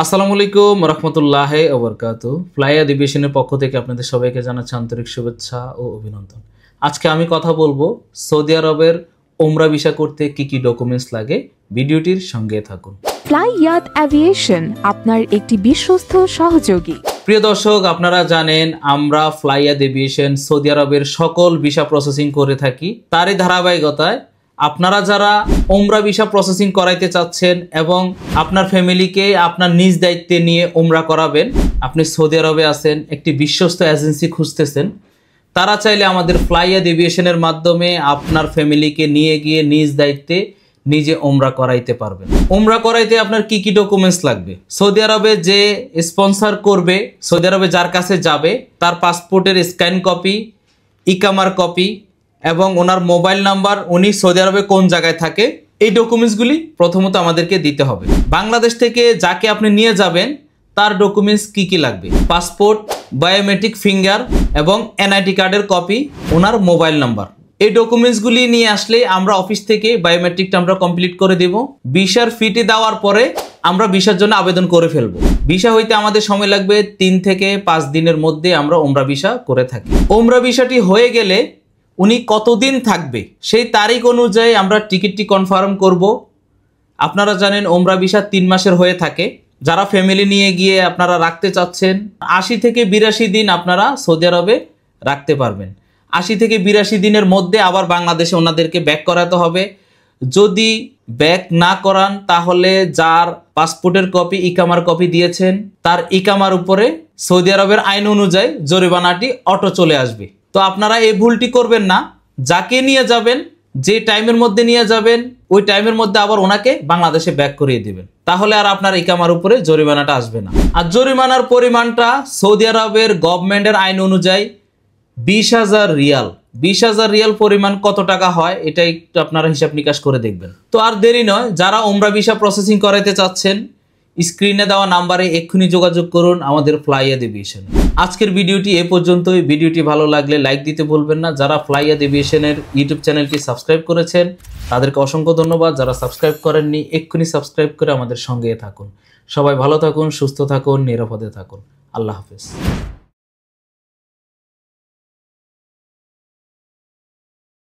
আসসালামু আলাইকুম রহমতুল্লাহি ওয়া বারাকাতুহু। ফ্লাই এভিয়েশনের পক্ষ থেকে আপনাদের সবাইকে জানাচ্ছি আন্তরিক শুভেচ্ছা ও অভিনন্দন। আজকে আমি কথা বলবো সৌদি আরবের ওমরা ভিসা করতে কি কি ডকুমেন্টস লাগে। ভিডিওটির সঙ্গে থাকুন। ফ্লাই এভিয়েশন আপনার একটি বিশ্বস্ত সহযোগী। প্রিয় দর্শক, আপনারা জানেন আমরা ফ্লাই এভিয়েশন সৌদি আরবের সকল ভিসা প্রসেসিং করে থাকি। তারই ধারাবাহিকতায় আপনারা যারা ওমরা ভিসা প্রসেসিং করাইতে চাচ্ছেন এবং আপনার ফ্যামিলিকে আপনার নিজ দায়িত্বে নিয়ে ওমরা করাবেন, আপনি সৌদি আরবে আছেন, একটি বিশ্বস্ত এজেন্সি খুঁজতেছেন, তারা চাইলে আমাদের ফ্লাই এভিয়েশনের মাধ্যমে আপনার ফ্যামিলিকে নিয়ে গিয়ে নিজ দায়িত্বে নিজে ওমরা করাইতে পারবেন। ওমরা করাইতে আপনার কি কি ডকুমেন্টস লাগবে? সৌদি আরবে যে স্পন্সর করবে, সৌদি আরবে যার কাছে যাবে, তার পাসপোর্টের স্ক্যান কপি, ইকামার কপি এবং ওনার মোবাইল নাম্বার, উনি সৌদি আরবে কোন জায়গায় থাকে, এই ডকুমেন্টসগুলি প্রথমত আমাদেরকে দিতে হবে। বাংলাদেশ থেকে যাকে আপনি নিয়ে যাবেন তার ডকুমেন্টস কি কি লাগবে? পাসপোর্ট, বায়োমেট্রিক ফিঙ্গার এবং এনআইডি কার্ডের কপি, ওনার মোবাইল নাম্বার। এই ডকুমেন্টসগুলি নিয়ে আসলে আমরা অফিস থেকে বায়োমেট্রিকটা আমরা কমপ্লিট করে দেব। ভিসার ফিটি দেওয়ার পরে আমরা ভিসার জন্য আবেদন করে ফেলবো। ভিসা হইতে আমাদের সময় লাগবে 3 থেকে 5 দিনের মধ্যে আমরা ওমরা ভিসা করে থাকি। ওমরা ভিসাটি হয়ে গেলে উনি কতদিন থাকবে সেই তারিখ অনুযায়ী আমরা টিকিটটি কনফার্ম করব। আপনারা জানেন ওমরা ভিসা 3 মাসের হয়ে থাকে। যারা ফ্যামিলি নিয়ে গিয়ে আপনারা রাখতে চাচ্ছেন 80 থেকে 82 দিন আপনারা সৌদি আরবে রাখতে পারবেন। 80 থেকে 82 দিনের মধ্যে আবার বাংলাদেশে ওনাদেরকে ব্যাক করাতে হবে। যদি ব্যাক না করান তাহলে যার পাসপোর্টের কপি, ইকামার কপি দিয়েছেন তার ইকামার উপরে সৌদি আরবের আইন অনুযায়ী জরিমানাটি অটো চলে আসবে। তো আপনারা এই ভুলটি করবেন না। যাকে নিয়ে যাবেন, যে টাইমের মধ্যে নিয়ে যাবেন, ওই টাইমের মধ্যে আবার ওনাকে বাংলাদেশে ব্যাক করিয়ে দিবেন, তাহলে আর আপনার ইকামার উপরে জরিমানাটা আসবে না। আর জরিমানার পরিমাণটা সৌদি আরবের গভর্নমেন্টের আইন অনুযায়ী 20,000 রিয়াল। 20,000 রিয়াল পরিমাণ কত টাকা হয় এটা একটু আপনারা হিসাব নিকাশ করে দেখবেন। তো আর দেরি নয়, যারা ওমরা ভিসা প্রসেসিং করাইতে চাচ্ছেন স্ক্রিনে দেওয়া নাম্বারে এক্ষুনি যোগাযোগ করুন আমাদের ফ্লাই এভিয়েশন। আজকের ভিডিওটি এ পর্যন্তই। ভিডিওটি ভালো লাগলে লাইক দিতে ভুলবেন না। যারা ফ্লাই এভিয়েশনের ইউটিউব চ্যানেলটি সাবস্ক্রাইব করেছেন তাদেরকে অসংখ্য ধন্যবাদ। যারা সাবস্ক্রাইব করেননি এক্ষুনি সাবস্ক্রাইব করে আমাদের সঙ্গে থাকুন। সবাই ভালো থাকুন, সুস্থ থাকুন, নিরাপদে থাকুন। আল্লাহ হাফেজ।